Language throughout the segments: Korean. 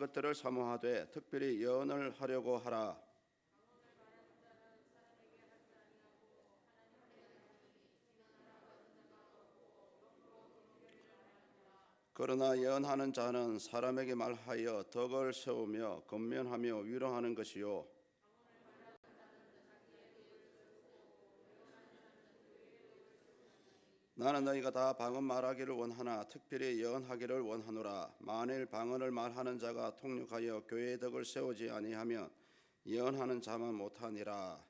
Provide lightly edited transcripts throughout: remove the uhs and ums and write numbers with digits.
것들을 사모하되 특별히 예언을 하려고 하라. 그러나 예언하는 자는 사람에게 말하여 덕을 세우며 권면하며 위로하는 것이요, 나는 너희가 다 방언 말하기를 원하나 특별히 예언하기를 원하노라. 만일 방언을 말하는 자가 통역하여 교회의 덕을 세우지 아니하면 예언하는 자만 못하니라.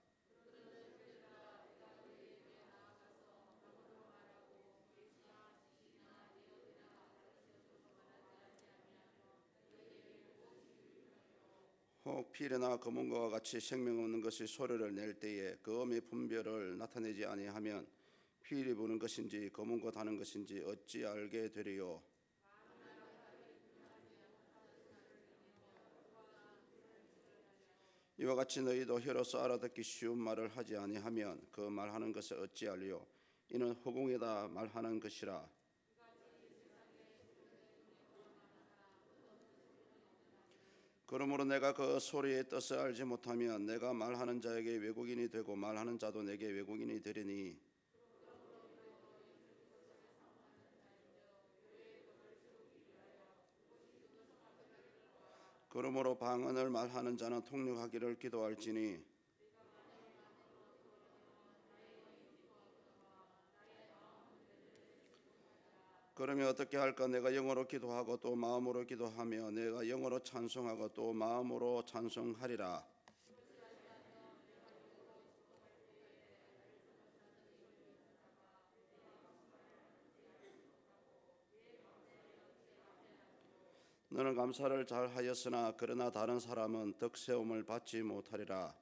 혹 피레나 검은거와 같이 생명 없는 것이 소리를 낼 때에 그 음의 분별을 나타내지 아니하면 피리 부는 것인지 검은거 다는 것인지 어찌 알게 되리요. 이와 같이 너희도 혀로서 알아듣기 쉬운 말을 하지 아니하면 그 말하는 것을 어찌 알리요. 이는 허공에다 말하는 것이라. 그러므로 내가 그 소리의 뜻을 알지 못하면 내가 말하는 자에게 외국인이 되고 말하는 자도 내게 외국인이 되리니, 그러므로 방언을 말하는 자는 통역하기를 기도할지니, 그러면 어떻게 할까? 내가 영어로 기도하고 또 마음으로 기도하며 내가 영어로 찬송하고 또 마음으로 찬송하리라. 너는 감사를 잘 하였으나 그러나 다른 사람은 덕세움을 받지 못하리라.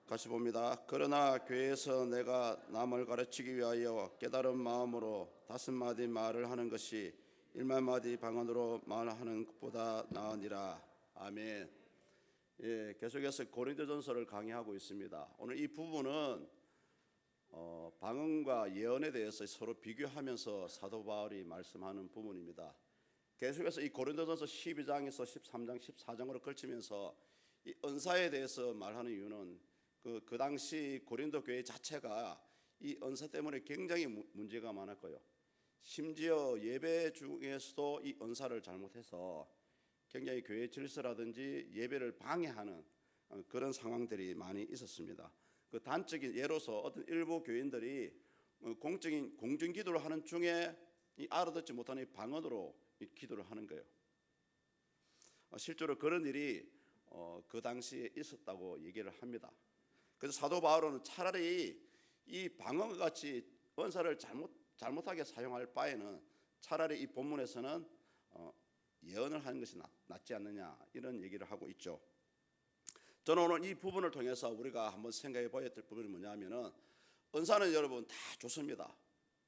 같이 봅니다. 그러나 교회에서 내가 남을 가르치기 위하여 깨달은 마음으로 5마디 말을 하는 것이 1만마디 방언으로 말하는 것보다 나으니라. 아멘. 예, 계속해서 고린도전서를 강의하고 있습니다. 오늘 이 부분은 방언과 예언에 대해서 서로 비교하면서 사도 바울이 말씀하는 부분입니다. 계속해서 이 고린도전서 12장에서 13장, 14장으로 걸치면서 이 은사에 대해서 말하는 이유는 그 당시 고린도 교회 자체가 이 은사 때문에 굉장히 문제가 많았고요. 심지어 예배 중에서도 이 은사를 잘못해서 굉장히 교회 질서라든지 예배를 방해하는 그런 상황들이 많이 있었습니다. 그 단적인 예로서 어떤 일부 교인들이 공적인 공중 기도를 하는 중에 이 알아듣지 못하는 방언으로 기도를 하는 거예요. 실제로 그런 일이 그 당시에 있었다고 얘기를 합니다. 그래서 사도 바울은 차라리 이 방언과 같이 은사를 잘못하게 사용할 바에는 차라리 이 본문에서는 예언을 하는 것이 낫지 않느냐 이런 얘기를 하고 있죠. 저는 오늘 이 부분을 통해서 우리가 한번 생각해 봐야 될 부분이 뭐냐면은 은사는 여러분 다 좋습니다.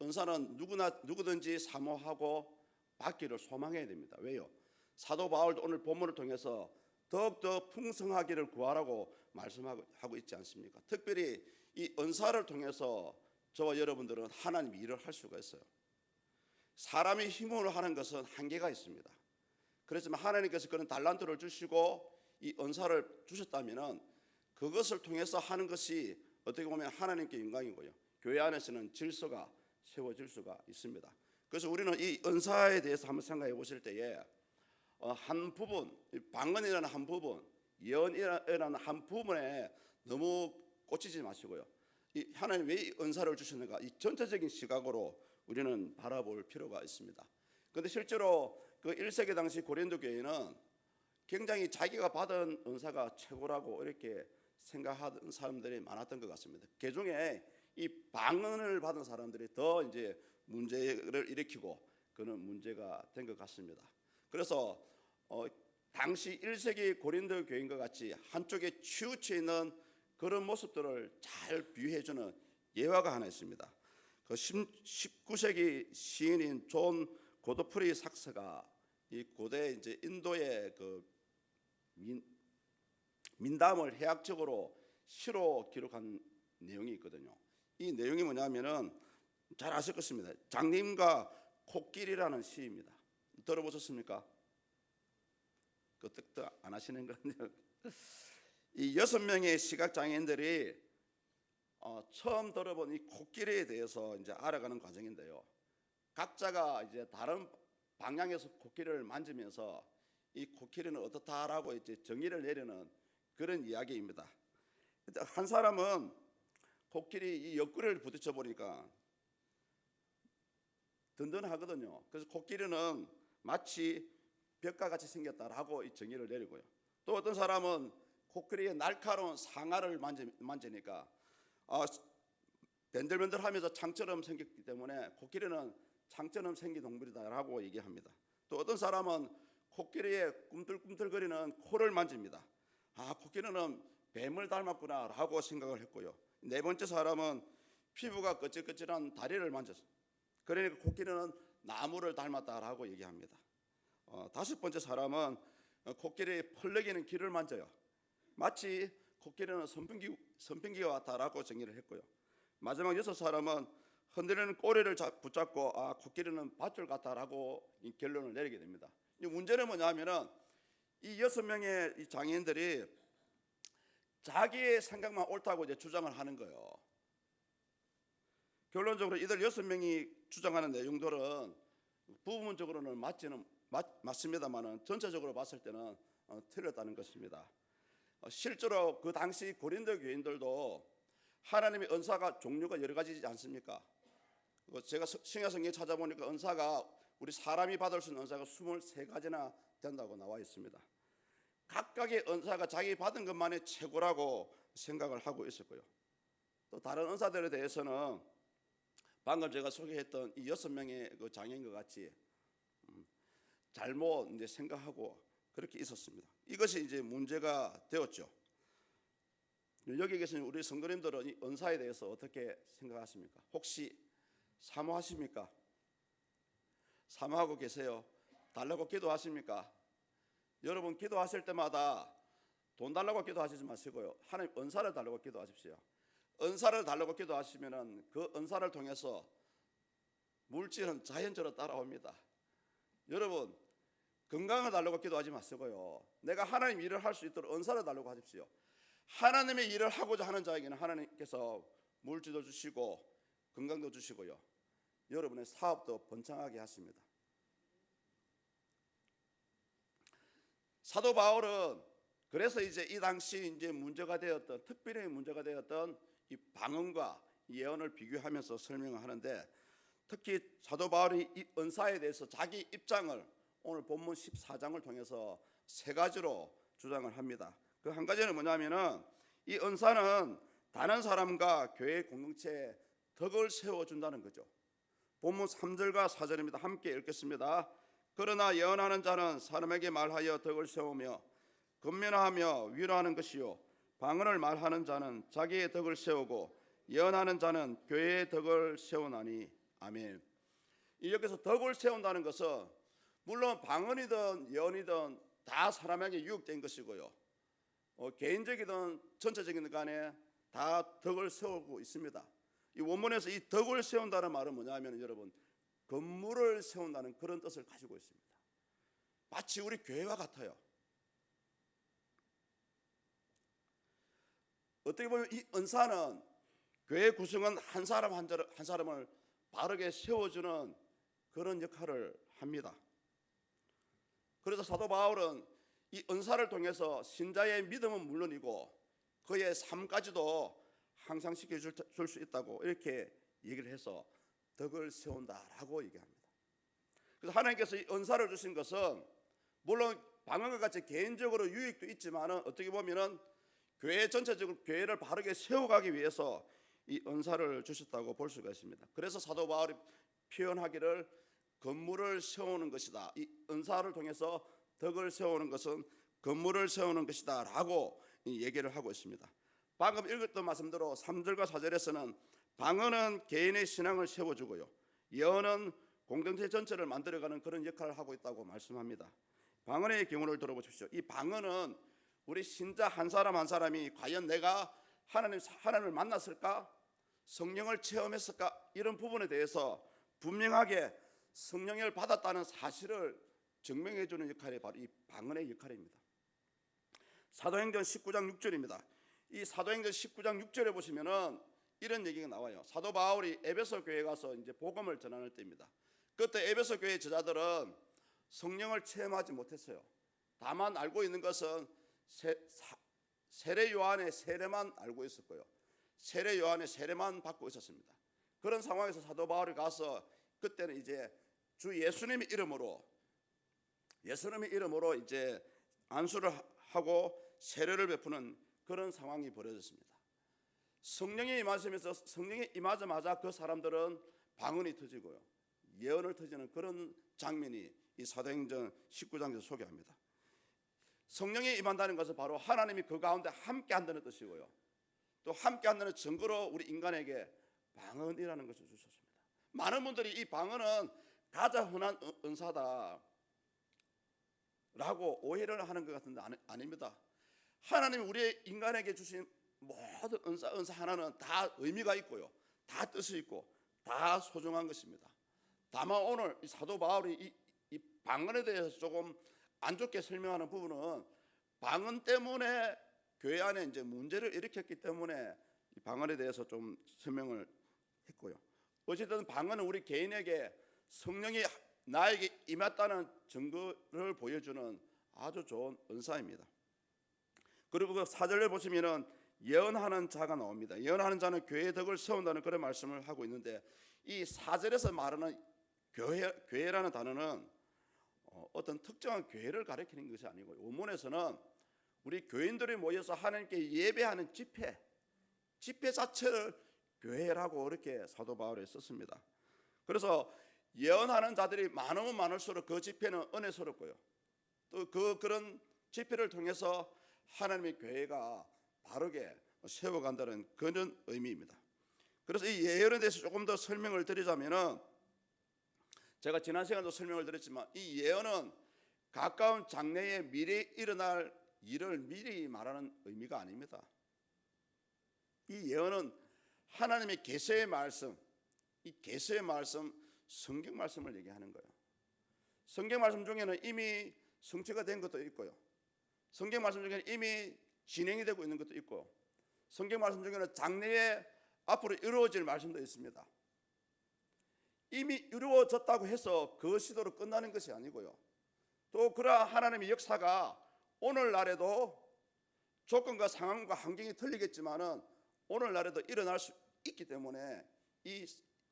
은사는 누구든지 사모하고 받기를 소망해야 됩니다. 왜요? 사도 바울도 오늘 본문을 통해서 더욱더 풍성하기를 구하라고 말씀하고 있지 않습니까? 특별히 이 은사를 통해서 저와 여러분들은 하나님의 일을 할 수가 있어요. 사람의 힘으로 하는 것은 한계가 있습니다. 그렇지만 하나님께서 그런 달란트를 주시고 이 은사를 주셨다면 그것을 통해서 하는 것이 어떻게 보면 하나님께 영광이고요. 교회 안에서는 질서가 세워질 수가 있습니다. 그래서 우리는 이 은사에 대해서 한번 생각해 보실 때에 한 부분, 방언이라는 한 부분, 예언이라는 한 부분에 너무 꽂히지 마시고요. 이 하나님 왜 이 은사를 주셨는가? 이 전체적인 시각으로 우리는 바라볼 필요가 있습니다. 그런데 실제로 그 1세기 당시 고린도 교회는 굉장히 자기가 받은 은사가 최고라고 이렇게 생각하는 사람들이 많았던 것 같습니다. 그 중에 이 방언을 받은 사람들이 더 이제 문제를 일으키고 그는 문제가 된 것 같습니다. 그래서 당시 1세기 고린도 교인과 같이 한쪽에 치우쳐 있는 그런 모습들을 잘 비유해주는 예화가 하나 있습니다. 그 19세기 시인인 존 고도프리 삭스가 이 고대 이제 인도의 그 민담을 해학적으로 시로 기록한 내용이 있거든요. 이 내용이 뭐냐면은 잘 아실 것입니다. 장님과 코끼리라는 시입니다. 들어보셨습니까? 그 뜻도 안 하시는 건데요. 이 6명의 시각장애인들이 처음 들어본 이 코끼리에 대해서 이제 알아가는 과정인데요. 각자가 이제 다른 방향에서 코끼리를 만지면서 이 코끼리는 어떻다라고 이제 정의를 내리는 그런 이야기입니다. 한 사람은 코끼리 이 옆구리를 부딪혀 보니까 든든하거든요. 그래서 코끼리는 마치 벽과 같이 생겼다라고 이 정의를 내리고요. 또 어떤 사람은 코끼리의 날카로운 상아를 만지니까 벤들벤들하면서 창처럼 생겼기 때문에 코끼리는 창처럼 생긴 동물이다라고 얘기합니다. 또 어떤 사람은 코끼리의 꿈틀꿈틀거리는 코를 만집니다. 코끼리는 뱀을 닮았구나라고 생각을 했고요. 네 번째 사람은 피부가 거칠거칠한 다리를 만졌어요. 그러니까 코끼리는 나무를 닮았다라고 얘기합니다. 다섯 번째 사람은 코끼리의 펄럭이는 길을 만져요. 마치 코끼리는 선풍기와 같다라고 정의를 했고요. 마지막 여섯 사람은 흔들리는 꼬리를 붙잡고 코끼리는 밧줄 같다라고 결론을 내리게 됩니다. 이 문제는 뭐냐면은 이 6명의 장애인들이 자기의 생각만 옳다고 이제 주장을 하는 거예요. 결론적으로 이들 6명이 주장하는 내용들은 부분적으로는 맞습니다만은 전체적으로 봤을 때는 틀렸다는 것입니다. 실제로 그 당시 고린도 교인들도 하나님의 은사가 종류가 여러 가지지 않습니까? 제가 신약성경에 찾아보니까 은사가 우리 사람이 받을 수 있는 은사가 23가지나 된다고 나와 있습니다. 각각의 은사가 자기 받은 것만이 최고라고 생각을 하고 있었고요. 또 다른 은사들에 대해서는 방금 제가 소개했던 이 6명의 그 장애인과 같이 잘못 이제 생각하고 그렇게 있었습니다. 이것이 이제 문제가 되었죠. 여기 계신 우리 성도님들은 이 은사에 대해서 어떻게 생각하십니까? 혹시 사모하십니까? 사모하고 계세요? 달라고 기도하십니까? 여러분 기도하실 때마다 돈 달라고 기도하시지 마시고요. 하나님 은사를 달라고 기도하십시오. 은사를 달라고 기도하시면은 그 은사를 통해서 물질은 자연적으로 따라옵니다. 여러분 건강을 달라고 기도하지 마시고요. 내가 하나님 일을 할 수 있도록 은사를 달라고 하십시오. 하나님의 일을 하고자 하는 자에게는 하나님께서 물질도 주시고 건강도 주시고요. 여러분의 사업도 번창하게 하십니다. 사도 바울은 그래서 이제 이 당시 이제 문제가 되었던 특별히 문제가 되었던 이 방언과 예언을 비교하면서 설명을 하는데 특히 사도 바울이 이 은사에 대해서 자기 입장을 오늘 본문 14장을 통해서 세 가지로 주장을 합니다. 그 한 가지는 뭐냐면은 이 은사는 다른 사람과 교회 공동체에 덕을 세워준다는 거죠. 본문 3절과 4절입니다. 함께 읽겠습니다. 그러나 예언하는 자는 사람에게 말하여 덕을 세우며 건면하며 위로하는 것이요 방언을 말하는 자는 자기의 덕을 세우고 예언하는 자는 교회의 덕을 세우나니 아멘. 여기서 덕을 세운다는 것은 물론 방언이든 예언이든 다 사람에게 유익된 것이고요. 개인적이든 전체적인 간에 다 덕을 세우고 있습니다. 이 원문에서 이 덕을 세운다는 말은 뭐냐면 여러분 건물을 세운다는 그런 뜻을 가지고 있습니다. 마치 우리 교회와 같아요. 어떻게 보면 이 은사는 교회 구성원 한 사람 한 사람을 바르게 세워주는 그런 역할을 합니다. 그래서 사도 바울은 이 은사를 통해서 신자의 믿음은 물론이고 그의 삶까지도 향상시켜 줄 수 있다고 이렇게 얘기를 해서 덕을 세운다라고 얘기합니다. 그래서 하나님께서 이 은사를 주신 것은 물론 방언과 같이 개인적으로 유익도 있지만은 어떻게 보면은 교회 전체적으로 교회를 바르게 세워가기 위해서 이 은사를 주셨다고 볼 수가 있습니다. 그래서 사도 바울이 표현하기를 건물을 세우는 것이다. 이 은사를 통해서 덕을 세우는 것은 건물을 세우는 것이다 라고 얘기를 하고 있습니다. 방금 읽었던 말씀대로 3절과 4절에서는 방언은 개인의 신앙을 세워주고요 예언은 공동체 전체를 만들어가는 그런 역할을 하고 있다고 말씀합니다. 방언의 경우를 들어보십시오. 이 방언은 우리 신자 한 사람 한 사람이 과연 내가 하나님을 만났을까? 성령을 체험했을까? 이런 부분에 대해서 분명하게 성령을 받았다는 사실을 증명해 주는 역할이 바로 이 방언의 역할입니다. 사도행전 19장 6절입니다. 이 사도행전 19장 6절에 보시면은 이런 얘기가 나와요. 사도 바울이 에베소 교회에 가서 이제 복음을 전하는 때입니다. 그때 에베소 교회 제자들은 성령을 체험하지 못했어요. 다만 알고 있는 것은 세례 요한의 세례만 알고 있었고요. 세례 요한의 세례만 받고 있었습니다. 그런 상황에서 사도 바울이 가서 그때는 이제 주 예수님의 이름으로 이제 안수를 하고 세례를 베푸는 그런 상황이 벌어졌습니다. 성령이 임하시면서 성령이 임하자마자 그 사람들은 방언이 터지고요, 예언을 터지는 그런 장면이 이 사도행전 19장에서 소개합니다. 성령이 임한다는 것은 바로 하나님이 그 가운데 함께 한다는 뜻이고요, 또 함께 한다는 증거로 우리 인간에게 방언이라는 것을 주셨습니다. 많은 분들이 이 방언은 가장 흔한 은사다 라고 오해를 하는 것 같은데 아닙니다. 하나님이 우리 인간에게 주신 모든 은사 하나는 다 의미가 있고요, 다 뜻이 있고 다 소중한 것입니다. 다만 오늘 이 사도 바울이 이 방언에 대해서 조금 안 좋게 설명하는 부분은 방언 때문에 교회 안에 이제 문제를 일으켰기 때문에 이 방언에 대해서 좀 설명을 했고요. 어쨌든 방언은 우리 개인에게 성령이 나에게 임했다는 증거를 보여주는 아주 좋은 은사입니다. 그리고 그 4절에 보시면은 예언하는 자가 나옵니다. 예언하는 자는 교회의 덕을 세운다는 그런 말씀을 하고 있는데, 이 4절에서 말하는 교회라는 단어는 어떤 특정한 교회를 가리키는 것이 아니고, 원문에서는 우리 교인들이 모여서 하나님께 예배하는 집회 자체를 교회라고 이렇게 사도 바울이 썼습니다. 그래서 예언하는 자들이 많으면 많을수록 그 집회는 은혜스럽고요, 또 그런 집회를 통해서 하나님의 교회가 바르게 세워간다는 그런 의미입니다. 그래서 이 예언에 대해서 조금 더 설명을 드리자면은, 제가 지난 시간도 설명을 드렸지만 이 예언은 가까운 장래에 미래에 일어날 일을 미리 말하는 의미가 아닙니다. 이 예언은 하나님의 계시의 말씀, 이 계시의 말씀, 성경 말씀을 얘기하는 거예요. 성경 말씀 중에는 이미 성취가 된 것도 있고요, 성경 말씀 중에는 이미 진행이 되고 있는 것도 있고, 성경 말씀 중에는 장래에 앞으로 이루어질 말씀도 있습니다. 이미 이루어졌다고 해서 그 시도로 끝나는 것이 아니고요, 또 그러한 하나님의 역사가 오늘날에도 조건과 상황과 환경이 틀리겠지만은 오늘날에도 일어날 수 있기 때문에 이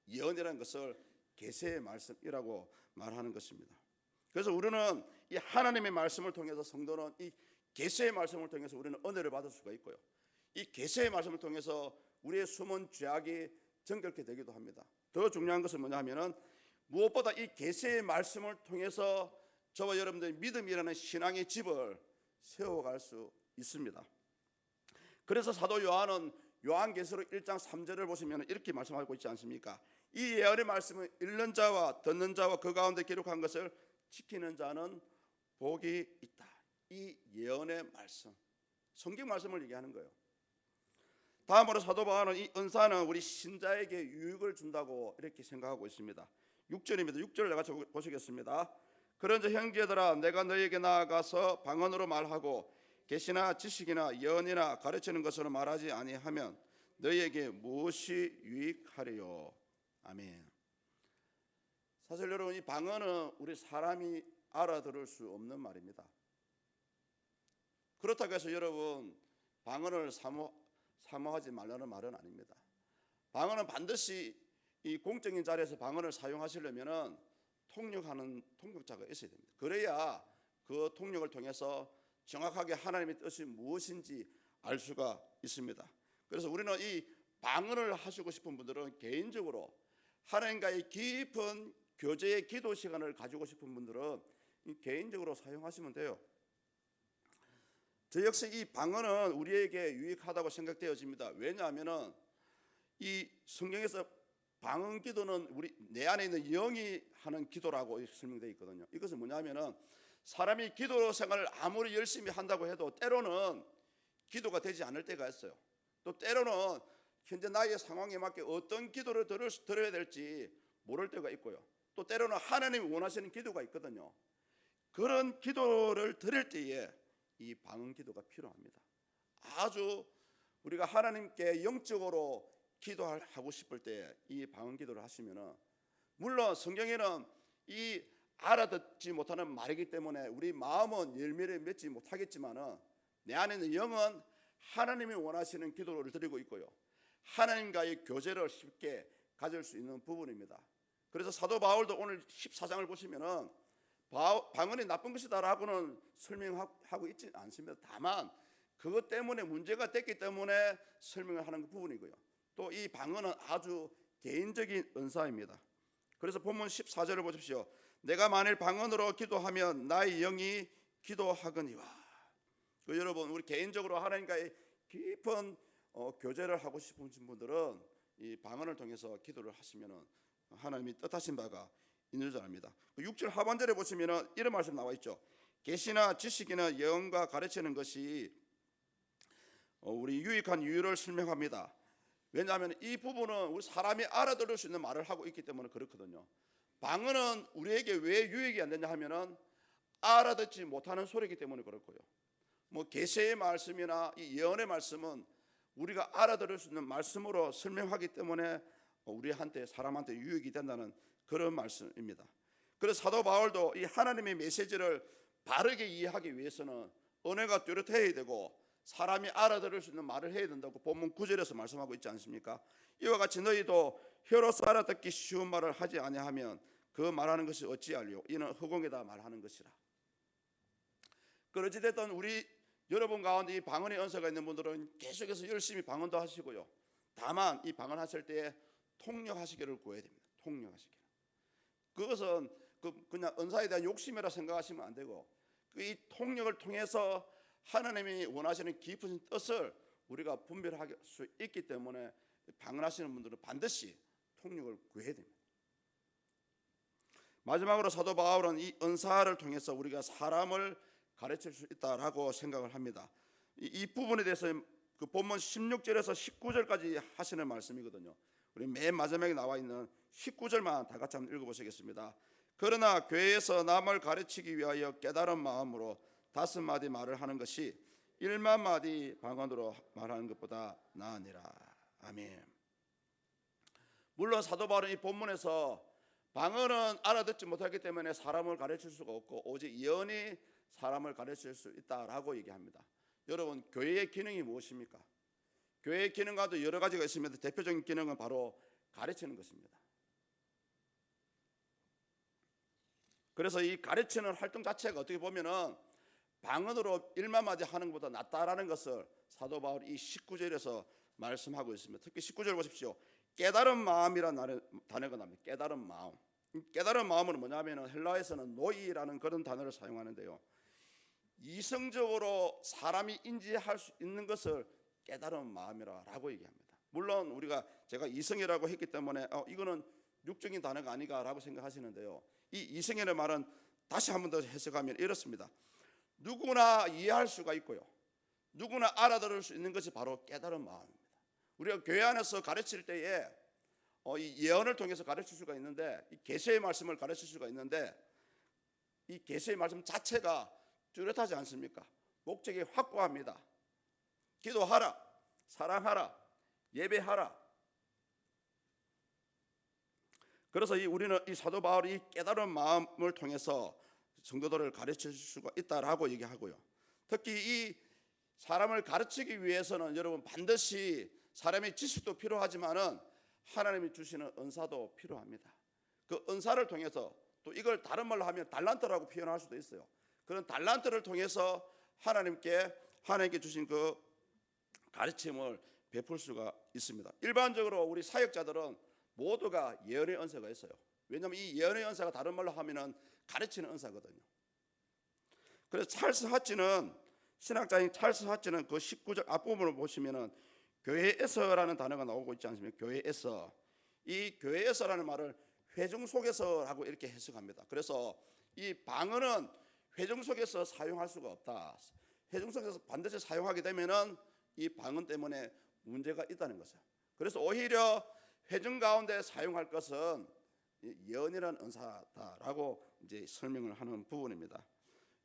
예언이라는 것을 계시의 말씀이라고 말하는 것입니다. 그래서 우리는 이 하나님의 말씀을 통해서, 성도는 이 계시의 말씀을 통해서 우리는 은혜를 받을 수가 있고요, 이 계시의 말씀을 통해서 우리의 숨은 죄악이 정결케 되기도 합니다. 더 중요한 것은 뭐냐 하면은, 무엇보다 이 계시의 말씀을 통해서 저와 여러분들의 믿음이라는 신앙의 집을 세워갈 수 있습니다. 그래서 사도 요한은 요한계시록 1장 3절을 보시면 이렇게 말씀하고 있지 않습니까? 이 예언의 말씀은 읽는 자와 듣는 자와 그 가운데 기록한 것을 지키는 자는 복이 있다. 이 예언의 말씀, 성경 말씀을 얘기하는 거예요. 다음으로 사도 바울은 이 은사는 우리 신자에게 유익을 준다고 이렇게 생각하고 있습니다. 6절입니다. 6절을 같이 보시겠습니다. 그런즉 형제들아, 내가 너희에게 나아가서 방언으로 말하고 계시나 지식이나 예언이나 가르치는 것으로 말하지 아니하면 너희에게 무엇이 유익하리요. 아멘. 사실 여러분, 이 방언은 우리 사람이 알아들을 수 없는 말입니다. 그렇다고 해서 여러분 방언을 사모하지 말라는 말은 아닙니다. 방언은 반드시 이 공적인 자리에서 방언을 사용하시려면은 통역하는 통역자가 있어야 됩니다. 그래야 그 통역을 통해서 정확하게 하나님의 뜻이 무엇인지 알 수가 있습니다. 그래서 우리는 이 방언을 하시고 싶은 분들은 개인적으로 하나님과의 깊은 교제의 기도 시간을 가지고 싶은 분들은 개인적으로 사용하시면 돼요. 저 역시 이 방언은 우리에게 유익하다고 생각되어집니다. 왜냐하면은 이 성경에서 방언 기도는 내 안에 있는 영이 하는 기도라고 설명되어 있거든요. 이것은 뭐냐면은 사람이 기도 생활을 아무리 열심히 한다고 해도 때로는 기도가 되지 않을 때가 있어요. 또 때로는 현재 나의 상황에 맞게 어떤 기도를 들어야 될지 모를 때가 있고요. 또 때로는 하나님이 원하시는 기도가 있거든요. 그런 기도를 드릴 때에 이 방언 기도가 필요합니다. 아주 우리가 하나님께 영적으로 기도하고 싶을 때 이 방언 기도를 하시면은, 물론 성경에는 이 알아듣지 못하는 말이기 때문에 우리 마음은 열매를 맺지 못하겠지만은 내 안에 있는 영은 하나님이 원하시는 기도를 드리고 있고요, 하나님과의 교제를 쉽게 가질 수 있는 부분입니다. 그래서 사도 바울도 오늘 14장을 보시면은 방언이 나쁜 것이다라고는 설명하고 있지 않습니다. 다만 그것 때문에 문제가 됐기 때문에 설명을 하는 부분이고요, 또 이 방언은 아주 개인적인 은사입니다. 그래서 본문 14절을 보십시오. 내가 만일 방언으로 기도하면 나의 영이 기도하거니와. 여러분, 우리 개인적으로 하나님과의 깊은 교제를 하고 싶은 분들은 이 방언을 통해서 기도를 하시면 하나님이 뜻하신 바가 있는 줄 압니다. 6절 하반절에 보시면 이런 말씀 나와 있죠. 계시나 지식이나 예언과 가르치는 것이 우리 유익한 이유를 설명합니다. 왜냐하면 이 부분은 우리 사람이 알아들을 수 있는 말을 하고 있기 때문에 그렇거든요. 방언은 우리에게 왜 유익이 안 되냐 하면은 알아듣지 못하는 소리이기 때문에 그렇고요, 뭐 계시의 말씀이나 이 예언의 말씀은 우리가 알아들을 수 있는 말씀으로 설명하기 때문에 우리한테, 사람한테 유익이 된다는 그런 말씀입니다. 그래서 사도 바울도 이 하나님의 메시지를 바르게 이해하기 위해서는 언어가 뚜렷해야 되고 사람이 알아들을 수 있는 말을 해야 된다고 본문 9절에서 말씀하고 있지 않습니까? 이와 같이 너희도 혀로서 알아듣기 쉬운 말을 하지 아니하면 그 말하는 것이 어찌하리요? 이는 허공에다 말하는 것이라. 그러지 됐든 우리 여러분 가운데 이 방언의 은사가 있는 분들은 계속해서 열심히 방언도 하시고요, 다만 이 방언하실 때에 통역하시기를 구해야 됩니다. 통역하시기를. 그것은 그냥 은사에 대한 욕심이라 생각하시면 안 되고, 이 통역을 통해서 하나님이 원하시는 깊은 뜻을 우리가 분별할 수 있기 때문에 방언하시는 분들은 반드시 통역을 구해야 됩니다. 마지막으로 사도 바울은 이 은사를 통해서 우리가 사람을 가르칠 수 있다라고 생각을 합니다. 이 부분에 대해서 그 본문 16절에서 19절까지 하시는 말씀이거든요. 우리 맨 마지막에 나와 있는 19절만 다 같이 한번 읽어보시겠습니다. 그러나 교회에서 남을 가르치기 위하여 깨달은 마음으로 5마디 말을 하는 것이 1만 마디 방언으로 말하는 것보다 나으니라. 아멘. 물론 사도 바울은 이 본문에서 방언은 알아듣지 못하기 때문에 사람을 가르칠 수가 없고 오직 예언이 사람을 가르칠 수 있다라고 얘기합니다. 여러분, 교회의 기능이 무엇입니까? 교회의 기능과도 여러 가지가 있습니다. 대표적인 기능은 바로 가르치는 것입니다. 그래서 이 가르치는 활동 자체가 어떻게 보면은 방언으로 1만 마디 하는 것보다 낫다라는 것을 사도 바울이 이 19절에서 말씀하고 있습니다. 특히 19절 보십시오. 깨달은 마음이라는 단어가 나옵니다. 깨달은 마음. 깨달은 마음은 뭐냐면 헬라어에서는 노이라는 그런 단어를 사용하는데요, 이성적으로 사람이 인지할 수 있는 것을 깨달은 마음이라고 얘기합니다. 물론 제가 이성이라고 했기 때문에 이거는 육적인 단어가 아닌가라고 생각하시는데요, 이 이성이라는 말은 다시 한 번 더 해석하면 이렇습니다. 누구나 이해할 수가 있고요, 누구나 알아들을 수 있는 것이 바로 깨달은 마음입니다. 우리가 교회 안에서 가르칠 때에 이 예언을 통해서 가르칠 수가 있는데, 이 계시의 말씀을 가르칠 수가 있는데, 이 계시의 말씀 자체가 뚜렷하지 않습니까? 목적이 확고합니다. 기도하라, 사랑하라, 예배하라. 그래서 우리는 이 사도 바울이 깨달은 마음을 통해서 성도들을 가르칠 수가 있다라고 얘기하고요, 특히 이 사람을 가르치기 위해서는 여러분 반드시 사람의 지식도 필요하지만은 하나님이 주시는 은사도 필요합니다. 그 은사를 통해서, 또 이걸 다른 말로 하면 달란트라고 표현할 수도 있어요. 그런 달란트를 통해서 하나님께 주신 그 가르침을 베풀 수가 있습니다. 일반적으로 우리 사역자들은 모두가 예언의 은사가 있어요. 왜냐하면 이 예언의 은사가 다른 말로 하면은 가르치는 은사거든요. 그래서 신학자인 찰스 하츠는 그 19절 앞부분을 보시면은 교회에서라는 단어가 나오고 있지 않습니까? 교회에서. 이 교회에서라는 말을 회중 속에서라고 이렇게 해석합니다. 그래서 이 방언은 회중 속에서 사용할 수가 없다. 회중 속에서 반드시 사용하게 되면은 이 방언 때문에 문제가 있다는 것이죠. 그래서 오히려 회중 가운데 사용할 것은 예언이라는 은사다라고 이제 설명을 하는 부분입니다.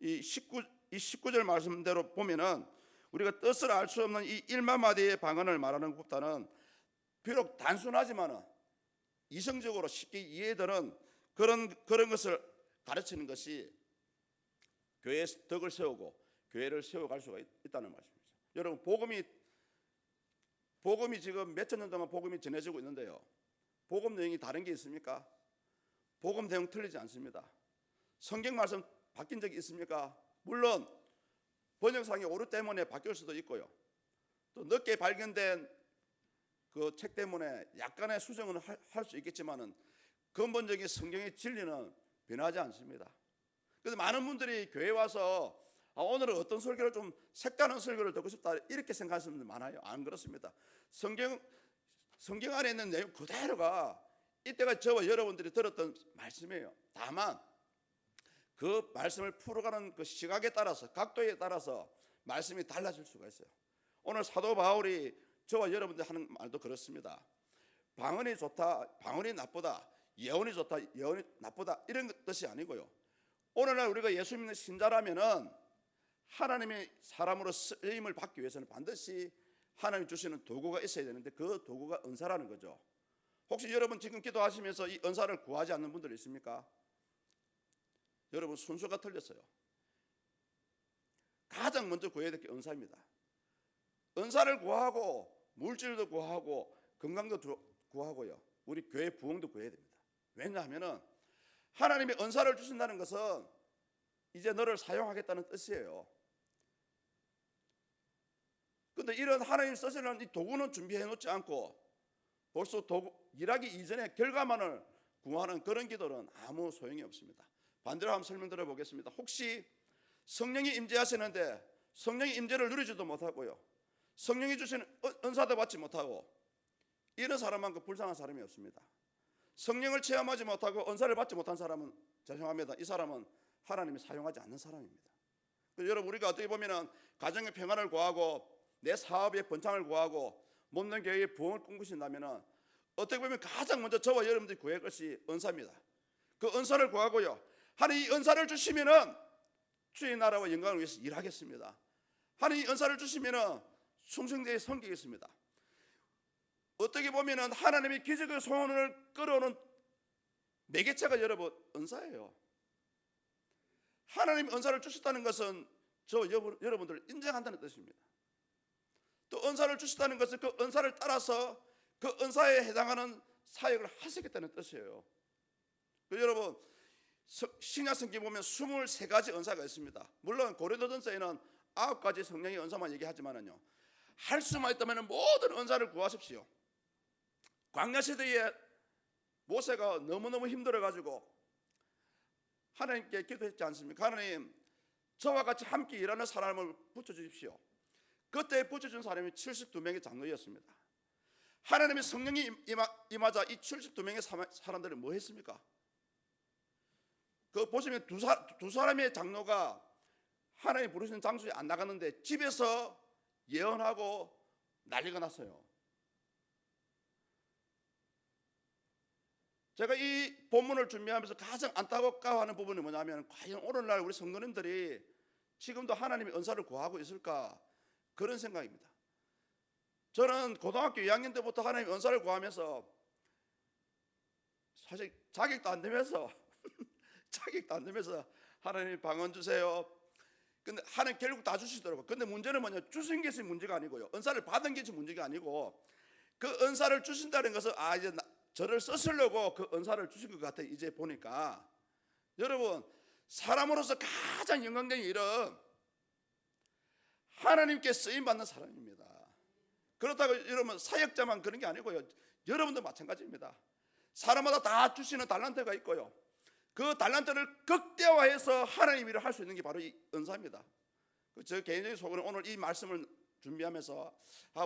이 19절 말씀대로 보면은 우리가 뜻을 알 수 없는 이 1만 마디의 방언을 말하는 것보다는 비록 단순하지만은 이성적으로 쉽게 이해되는 그런 것을 가르치는 것이 교회의 덕을 세우고 교회를 세워갈 수가 있다는 말씀이죠. 여러분, 복음이 지금 몇천 년 동안 복음이 전해지고 있는데요, 복음 내용이 다른 게 있습니까? 복음 내용 틀리지 않습니다. 성경 말씀 바뀐 적이 있습니까? 물론 번역상의 오류 때문에 바뀔 수도 있고요, 또 늦게 발견된 그 책 때문에 약간의 수정은 할 수 있겠지만은 근본적인 성경의 진리는 변하지 않습니다. 그래서 많은 분들이 교회 와서 오늘은 어떤 설교를 좀 색다른 설교를 듣고 싶다 이렇게 생각하시는 분들 많아요. 안 그렇습니다. 성경 안에 있는 내용 그대로가 이때가 저와 여러분들이 들었던 말씀이에요. 다만 그 말씀을 풀어가는 그 시각에 따라서, 각도에 따라서 말씀이 달라질 수가 있어요. 오늘 사도 바울이 저와 여러분들 하는 말도 그렇습니다. 방언이 좋다, 방언이 나쁘다, 예언이 좋다, 예언이 나쁘다 이런 뜻이 아니고요, 오늘날 우리가 예수 믿는 신자라면은 하나님의 사람으로 쓰임을 받기 위해서는 반드시 하나님 주시는 도구가 있어야 되는데 그 도구가 은사라는 거죠. 혹시 여러분 지금 기도하시면서 이 은사를 구하지 않는 분들 있습니까? 여러분, 순서가 틀렸어요. 가장 먼저 구해야 될 게 은사입니다. 은사를 구하고 물질도 구하고 건강도 구하고요, 우리 교회 부흥도 구해야 됩니다. 왜냐하면 하나님이 은사를 주신다는 것은 이제 너를 사용하겠다는 뜻이에요. 그런데 이런 하나님 쓰시는 이 도구는 준비해 놓지 않고 벌써 일하기 이전에 결과만을 구하는 그런 기도는 아무 소용이 없습니다. 반대로 한번 설명드려 보겠습니다. 혹시 성령이 임재하시는데 성령의 임재를 누리지도 못하고요, 성령이 주시는 은사도 받지 못하고, 이런 사람만큼 불쌍한 사람이 없습니다. 성령을 체험하지 못하고 은사를 받지 못한 사람은, 죄송합니다, 이 사람은 하나님이 사용하지 않는 사람입니다. 여러분, 우리가 어떻게 보면 가정의 평안을 구하고 내 사업의 번창을 구하고 몸된 교회의 부흥을 꿈꾸신다면 어떻게 보면 가장 먼저 저와 여러분들이 구할 것이 은사입니다. 그 은사를 구하고요, 하나님 이 은사를 주시면은 주의 나라와 영광을 위해서 일하겠습니다. 하나님 이 은사를 주시면은 충성되게 섬기겠습니다. 어떻게 보면은 하나님의 기적의 소원을 끌어오는 매개체가 여러분 은사예요. 하나님 은사를 주셨다는 것은 저 여러분들을 인정한다는 뜻입니다. 또 은사를 주셨다는 것은 그 은사를 따라서 그 은사에 해당하는 사역을 하시겠다는 뜻이에요. 여러분, 신약 성경 보면 23가지 은사가 있습니다. 물론 고린도전서에는 9가지 성령의 은사만 얘기하지만은요, 할 수만 있다면 모든 은사를 구하십시오. 광야 시대에 모세가 너무너무 힘들어가지고 하나님께 기도했지 않습니까? 하나님, 저와 같이 함께 일하는 사람을 붙여주십시오. 그때 붙여준 사람이 72명의 장로였습니다. 하나님의 성령이 임하자 이 72명의 사람들은 뭐 했습니까? 그 보시면 두 사람의 장로가 하나님 부르시는 장소에 안 나갔는데 집에서 예언하고 난리가 났어요. 제가 이 본문을 준비하면서 가장 안타까워하는 부분이 뭐냐면, 과연 오늘날 우리 성도님들이 지금도 하나님의 은사를 구하고 있을까, 그런 생각입니다. 저는 고등학교 2학년 때부터 하나님의 은사를 구하면서 사실 자격도 안 되면서 하나님 방언 주세요. 근데 하나님 결국 다 주시더라고요. 근데 문제는 뭐냐, 주신 것이 문제가 아니고요, 은사를 받은 것이 문제가 아니고, 그 은사를 주신다는 것은 이제 저를 쓰시려고 그 은사를 주신 것 같아요. 이제 보니까 여러분, 사람으로서 가장 영광된 일은 하나님께 쓰임받는 사람입니다. 그렇다고 여러분 사역자만 그런 게 아니고요, 여러분도 마찬가지입니다. 사람마다 다 주시는 달란트가 있고요, 그 달란트를 극대화해서 하나님 일을 할 수 있는 게 바로 이 은사입니다. 저 개인적인 소원은 오늘 이 말씀을 준비하면서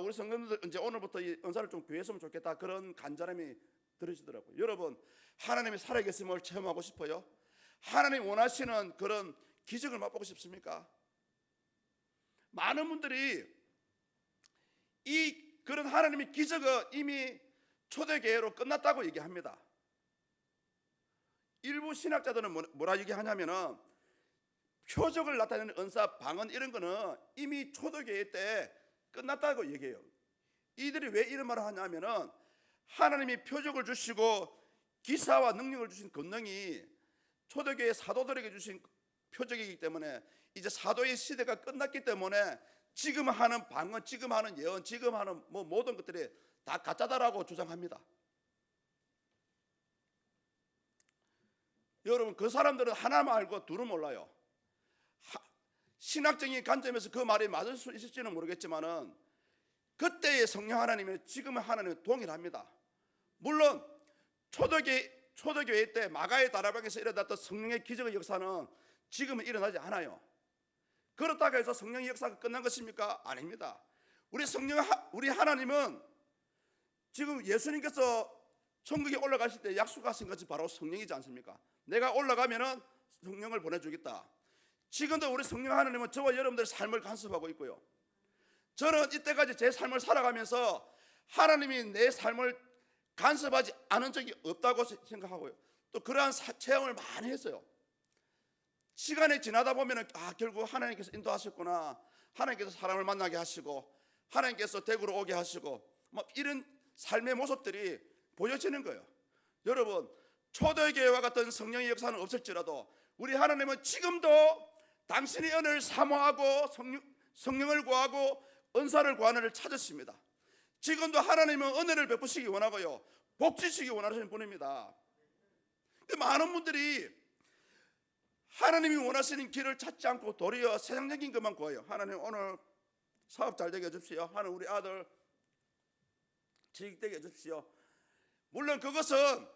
우리 성도들 이제 오늘부터 이 은사를 좀 구했으면 좋겠다, 그런 간절함이 들으시더라고요. 여러분, 하나님이 살아계심을 체험하고 싶어요? 하나님 원하시는 그런 기적을 맛보고 싶습니까? 많은 분들이 그런 하나님의 기적은 이미 초대교회로 끝났다고 얘기합니다. 일부 신학자들은 뭐라 얘기하냐면은 표적을 나타내는 은사, 방언 이런 거는 이미 초대교회 때 끝났다고 얘기해요. 이들이 왜 이런 말을 하냐면은 하나님이 표적을 주시고 기사와 능력을 주신 권능이 초대교회 사도들에게 주신 표적이기 때문에 이제 사도의 시대가 끝났기 때문에 지금 하는 방언, 지금 하는 예언, 지금 하는 모든 것들이 다 가짜다라고 주장합니다. 여러분, 그 사람들은 하나만 알고 둘은 몰라요. 신학적인 관점에서 그 말이 맞을 수 있을지는 모르겠지만은 그때의 성령 하나님은 지금의 하나님은 동일합니다. 물론 초대교회 때 마가의 다락방에서 일어났던 성령의 기적의 역사는 지금은 일어나지 않아요. 그렇다고 해서 성령의 역사가 끝난 것입니까? 아닙니다. 우리 하나님은 지금 예수님께서 천국에 올라가실 때 약속하신 것이 바로 성령이지 않습니까? 내가 올라가면은 성령을 보내주겠다. 지금도 우리 성령 하나님은 저와 여러분들의 삶을 간섭하고 있고요. 저는 이때까지 제 삶을 살아가면서 하나님이 내 삶을 간섭하지 않은 적이 없다고 생각하고요. 또 그러한 체험을 많이 했어요. 시간이 지나다 보면 결국 하나님께서 인도하셨구나, 하나님께서 사람을 만나게 하시고 하나님께서 대구로 오게 하시고 이런 삶의 모습들이 보여지는 거예요. 여러분, 초대교회와 같은 성령의 역사는 없을지라도 우리 하나님은 지금도 당신의 은혜를 사모하고 성령을 구하고 은사를 구하는 일을 찾으십니다. 지금도 하나님은 은혜를 베푸시기 원하고요, 복 주시기 원하시는 분입니다. 많은 분들이 하나님이 원하시는 길을 찾지 않고 도리어 세상적인 것만 구해요. 하나님 오늘 사업 잘 되게 해주십시오. 하나님 우리 아들 취직되게 해주십시오. 물론 그것은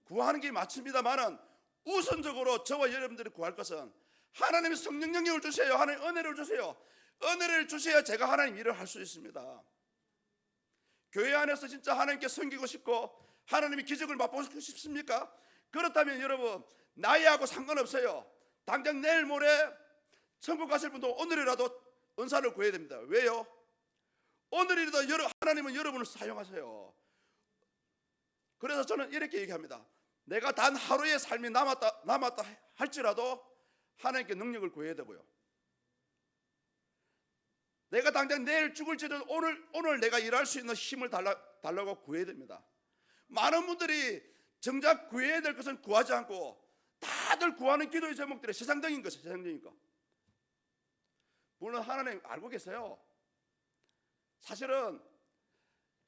구하는 게 맞습니다만은 우선적으로 저와 여러분들이 구할 것은 하나님이 성령 영역을 주세요. 하나님 은혜를 주세요. 은혜를 주셔야 제가 하나님 일을 할 수 있습니다. 교회 안에서 진짜 하나님께 섬기고 싶고 하나님이 기적을 맛보고 싶습니까? 그렇다면 여러분, 나이하고 상관없어요. 당장 내일 모레 천국 가실 분도 오늘이라도 은사를 구해야 됩니다. 왜요? 오늘이라도 하나님은 여러분을 사용하세요. 그래서 저는 이렇게 얘기합니다. 내가 단 하루의 삶이 남았다 할지라도 하나님께 능력을 구해야 되고요, 내가 당장 내일 죽을지라도 오늘 내가 일할 수 있는 힘을 달라고 구해야 됩니다. 많은 분들이 정작 구해야 될 것은 구하지 않고 다들 구하는 기도의 제목들이 세상적인 것이에요. 세상적인 것. 물론 하나님 알고 계세요. 사실은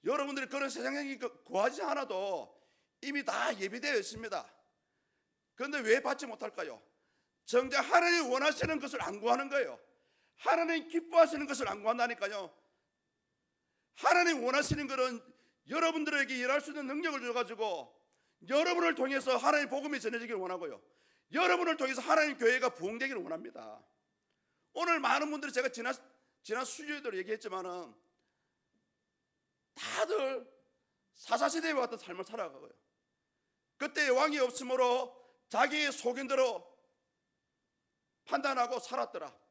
여러분들이 그런 세상적인 것 구하지 않아도 이미 다 예비되어 있습니다. 그런데 왜 받지 못할까요? 정작 하나님이 원하시는 것을 안 구하는 거예요. 하나님 기뻐하시는 것을 안 구한다니까요. 하나님 원하시는 것은 여러분들에게 일할 수 있는 능력을 줘가지고 여러분을 통해서 하나님 복음이 전해지기를 원하고요, 여러분을 통해서 하나님 교회가 부흥되기를 원합니다. 오늘 많은 분들이 제가 지난 수요일에도 얘기했지만은 다들 사사시대와 같은 삶을 살아가고요, 그때 왕이 없으므로 자기의 소견대로 판단하고 살았더라.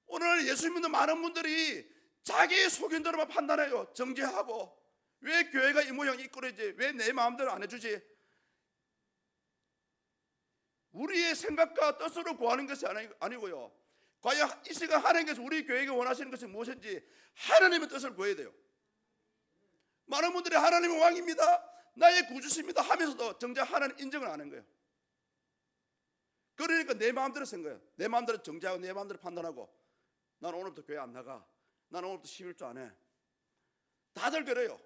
오늘 예수 믿는 많은 분들이 자기의 소견대로만 판단해요. 정죄하고 왜 교회가 이 모양 이꼴이지, 왜 내 마음대로 안 해주지. 우리의 생각과 뜻으로 구하는 것이 아니고요, 과연 이 시간 하나님께서 우리 교회에게 원하시는 것이 무엇인지 하나님의 뜻을 구해야 돼요. 많은 분들이 하나님은 왕입니다, 나의 구주십니다 하면서도 정작 하나님 인정을 안 하는 거예요. 그러니까 내 마음대로 쓴 거예요. 내 마음대로 정죄하고 내 마음대로 판단하고 나는 오늘부터 교회 안 나가, 나는 오늘부터 11조 안 해. 다들 그래요.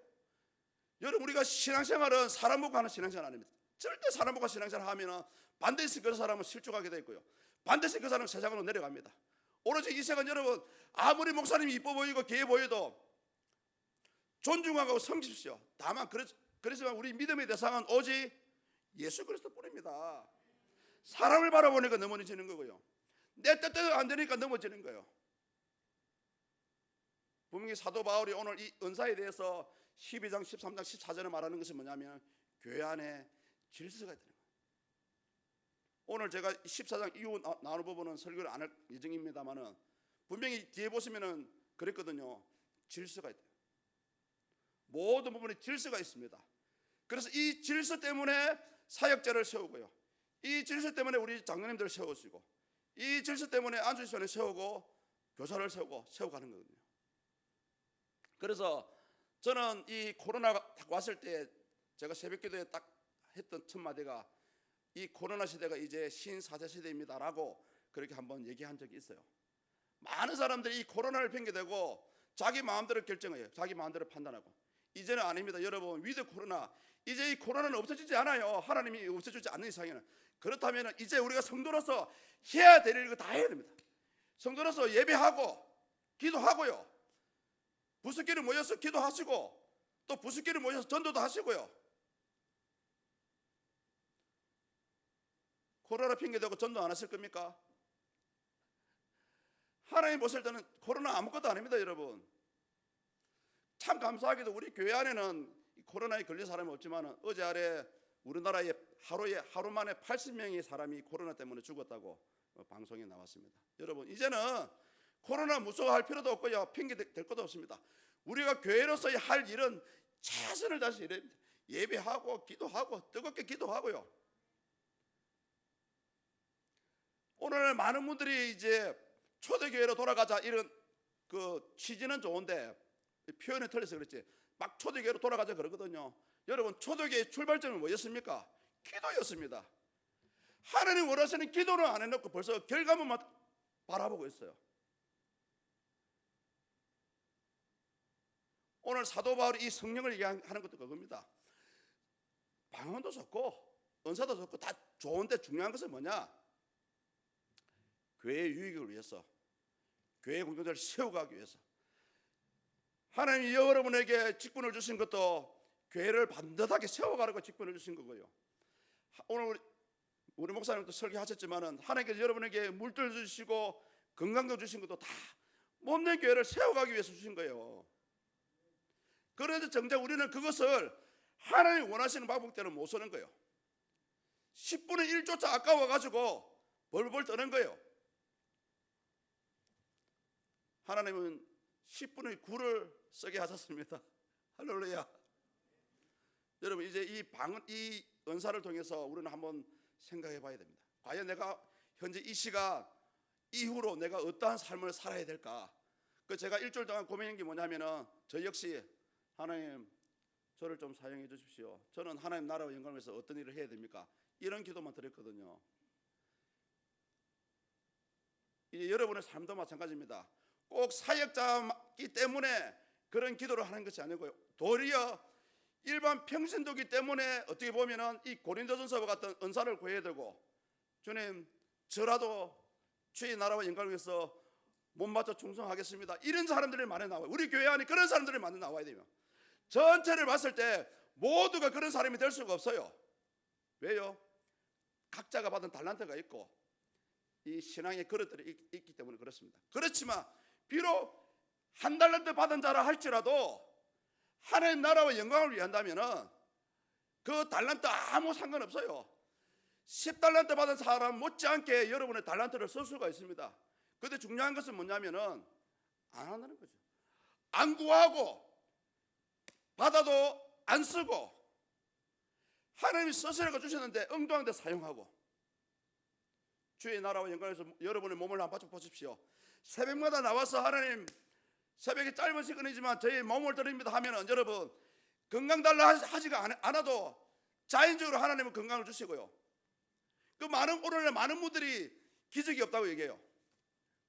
여러분, 우리가 신앙생활은 사람 보고 하는 신앙생활 아닙니다. 절대 사람 보고 신앙생활 하면 반드시 그 사람은 실족하게 되어 있고요, 반드시 그 사람은 세상으로 내려갑니다. 오로지 이 시간 여러분, 아무리 목사님이 이뻐 보이고 귀해 보여도 존중하고 섬기십시오. 다만 그렇지만 우리 믿음의 대상은 오직 예수 그리스도뿐입니다. 사람을 바라보니까 넘어지는 거고요, 내 뜻대로 안 되니까 넘어지는 거예요. 분명히 사도 바울이 오늘 이 은사에 대해서 12장, 13장, 14절에 말하는 것이 뭐냐면 교회 안에 질서가 있다는 거예요. 오늘 제가 14장 이후 나오는 부분은 설교를 안 할 예정입니다만은 분명히 뒤에 보시면은 그랬거든요. 질서가 있다. 모든 부분에 질서가 있습니다. 그래서 이 질서 때문에 사역자를 세우고요. 이 질서 때문에 우리 장로님들을 세우시고, 이 질서 때문에 안수시원을 세우고 교사를 세우고 세워가는 거거든요. 그래서 저는 이 코로나가 딱 왔을 때 제가 새벽기도에 딱 했던 첫 마디가 이 코로나 시대가 이제 신사대 시대입니다라고 그렇게 한번 얘기한 적이 있어요. 많은 사람들이 이 코로나를 핑계대고 자기 마음대로 결정해요. 자기 마음대로 판단하고. 이제는 아닙니다. 여러분, 위드 코로나, 이제 이 코로나는 없어지지 않아요. 하나님이 없애주지 않는 이상에는. 그렇다면 이제 우리가 성도로서 해야 될 일 다 해야 됩니다. 성도로서 예배하고 기도하고요, 부스끼리 모여서 기도하시고 또 부스끼리 모여서 전도도 하시고요. 코로나 핑계대고 전도 안 하실 겁니까? 하나님 보실 때는 코로나 아무것도 아닙니다. 여러분, 참 감사하게도 우리 교회 안에는 코로나에 걸린 사람이 없지만 어제 아래 우리나라에 하루 만에 80명의 사람이 코로나 때문에 죽었다고 방송에 나왔습니다. 여러분, 이제는 코로나 무서워할 필요도 없고요, 핑계 댈 것도 없습니다. 우리가 교회로서 할 일은 최선을 다해서 일해야 됩니다. 예배하고 기도하고 뜨겁게 기도하고요. 오늘 많은 분들이 이제 초대교회로 돌아가자 이런 그 취지는 좋은데 표현이 틀려서 그렇지 막 초대교회로 돌아가자 그러거든요. 여러분, 초대교회의 출발점은 뭐였습니까? 기도였습니다. 하나님 원하시는 기도를 안 해놓고 벌써 결과만 바라보고 있어요. 오늘 사도 바울이 이 성령을 얘기하는 것도 그겁니다. 방언도 좋고 은사도 좋고 다 좋은데 중요한 것은 뭐냐? 교회의 유익을 위해서, 교회 공동체를 세워가기 위해서 하나님이 여러분에게 직분을 주신 것도 교회를 반듯하게 세워가라고 직분을 주신 거고요. 오늘 우리 목사님도 설교하셨지만은 하나님께서 여러분에게 물들 주시고 건강도 주신 것도 다 몸된 교회를 세워가기 위해서 주신 거예요. 그런데 정작 우리는 그것을 하나님 원하시는 방법대로 못 쓰는 거예요. 10분의 1조차 아까워가지고 벌벌 떠는 거예요. 하나님은 10분의 9를 쓰게 하셨습니다. 할렐루야. 여러분, 이제 이 은사를 통해서 우리는 한번 생각해 봐야 됩니다. 과연 내가 현재 이 시간 이후로 내가 어떠한 삶을 살아야 될까? 제가 일주일 동안 고민한 게 뭐냐면은 저 역시 하나님 저를 좀 사용해 주십시오. 저는 하나님 나라와 영광을 위해서 어떤 일을 해야 됩니까? 이런 기도만 드렸거든요. 이제 여러분의 삶도 마찬가지입니다. 꼭 사역자이기 때문에 그런 기도를 하는 것이 아니고요, 도리어 일반 평신도기 때문에 어떻게 보면은 이 고린도전서와 같은 은사를 구해야 되고, 주님 저라도 주의 나라와 영광을 위해서 못 맞춰 충성하겠습니다, 이런 사람들이 많이 나와요. 우리 교회 안에 그런 사람들이 많이 나와야 돼요. 전체를 봤을 때 모두가 그런 사람이 될 수가 없어요. 왜요? 각자가 받은 달란트가 있고 이 신앙의 그릇들이 있기 때문에 그렇습니다. 그렇지만 비록 한 달란트 받은 자라 할지라도 하나님 나라와 영광을 위한다면은 그 달란트 아무 상관없어요. 10달란트 받은 사람 못지않게 여러분의 달란트를 쓸 수가 있습니다. 그런데 중요한 것은 뭐냐면은 안 한다는 거죠. 안 구하고 받아도 안 쓰고, 하나님이 쓰시라고 주셨는데 엉뚱한 데 사용하고. 주의 나라와 영광을 위해서 여러분의 몸을 한번 보십시오. 새벽마다 나와서 하나님 새벽에 짧은 시간이지만 저희 몸을 드립니다 하면은 여러분 건강 달라 하지가 않아도 자연적으로 하나님은 건강을 주시고요. 그 오늘날 많은 분들이 기적이 없다고 얘기해요.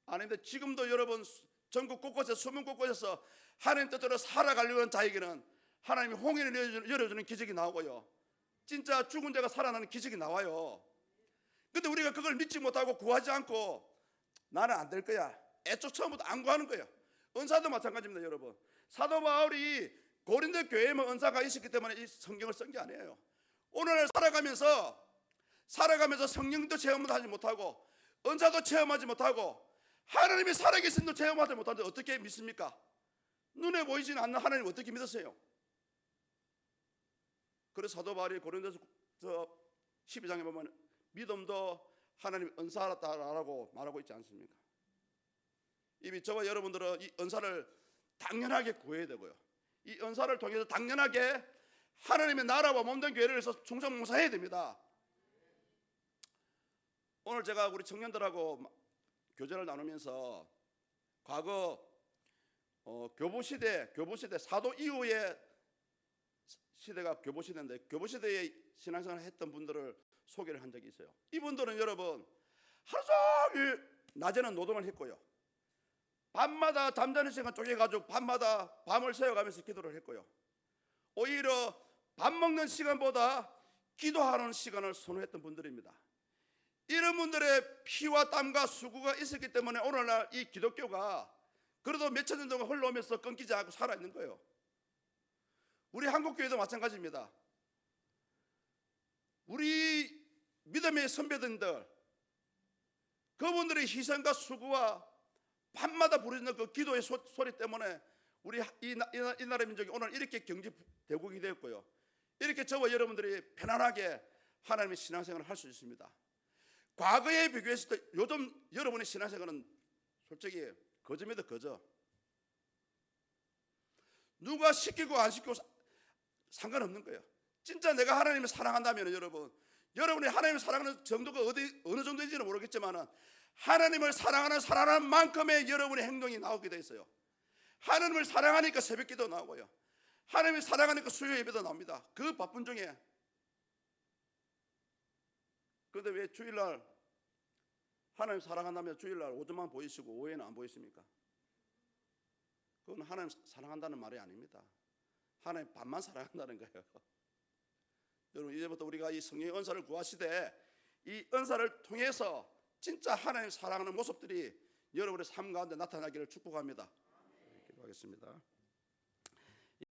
아닌데 지금도 여러분 전국 곳곳에 수문 곳곳에서 하나님 뜻대로 살아가려는 자에게는 하나님이 홍해를 열어주는 기적이 나오고요, 진짜 죽은 자가 살아나는 기적이 나와요. 근데 우리가 그걸 믿지 못하고 구하지 않고 나는 안 될 거야, 애초 처음부터 안 구하는 거예요. 은사도 마찬가지입니다. 여러분, 사도 바울이 고린도 교회에만 은사가 있었기 때문에 이 성경을 쓴 게 아니에요. 오늘 살아가면서 성령도 체험도 하지 못하고 은사도 체험하지 못하고 하나님이 살아계신도 체험하지 못하는데 어떻게 믿습니까? 눈에 보이지는 않는 하나님 어떻게 믿으세요? 그래서 사도 바울이 고린도서 12장에 보면 믿음도 하나님 은사라고 말하고 있지 않습니까? 이미 저와 여러분들은 이 은사를 당연하게 구해야 되고요, 이 은사를 통해서 당연하게 하나님의 나라와 몸된 교회를 위해서 충성 봉사해야 됩니다. 오늘 제가 우리 청년들하고 교제를 나누면서 과거 교부시대 사도 이후의 시대가 교부시대인데, 교부시대에 신앙생활을 했던 분들을 소개를 한 적이 있어요. 이분들은 여러분 하루 종일 낮에는 노동을 했고요, 밤마다 잠자는 시간 쪼개가지고 밤마다 밤을 새워가면서 기도를 했고요, 오히려 밥 먹는 시간보다 기도하는 시간을 선호했던 분들입니다. 이런 분들의 피와 땀과 수고가 있었기 때문에 오늘날 이 기독교가 그래도 몇천 년 동안 흘러오면서 끊기지 않고 살아있는 거예요. 우리 한국교회도 마찬가지입니다. 우리 믿음의 선배들, 그분들의 희생과 수고와 밤마다 부르짖는 그 기도의 소리 때문에 우리 이 나라 민족이 오늘 이렇게 경제대국이 되었고요, 이렇게 저와 여러분들이 편안하게 하나님의 신앙생활을 할 수 있습니다. 과거에 비교했을 때 요즘 여러분의 신앙생활은 솔직히 거저입니다. 거저. 누가 시키고 안 시키고 상관없는 거예요. 진짜 내가 하나님을 사랑한다면 여러분이 하나님을 사랑하는 정도가 어느 정도인지는 모르겠지만 하나님을 사랑하는 만큼의 여러분의 행동이 나오게 돼 있어요. 하나님을 사랑하니까 새벽기도 나오고요, 하나님을 사랑하니까 수요 예배도 나옵니다. 그 바쁜 중에. 그런데 왜 주일날 하나님 사랑한다면 주일날 오전만 보이시고 오후에는 안 보이십니까? 그건 하나님 사랑한다는 말이 아닙니다. 하나님 밤만 사랑한다는 거예요. 여러분, 이제부터 우리가 이 성령의 은사를 구하시되 이 은사를 통해서 진짜 하나님 사랑하는 모습들이 여러분의 삶 가운데 나타나기를 축복합니다. 기도하겠습니다.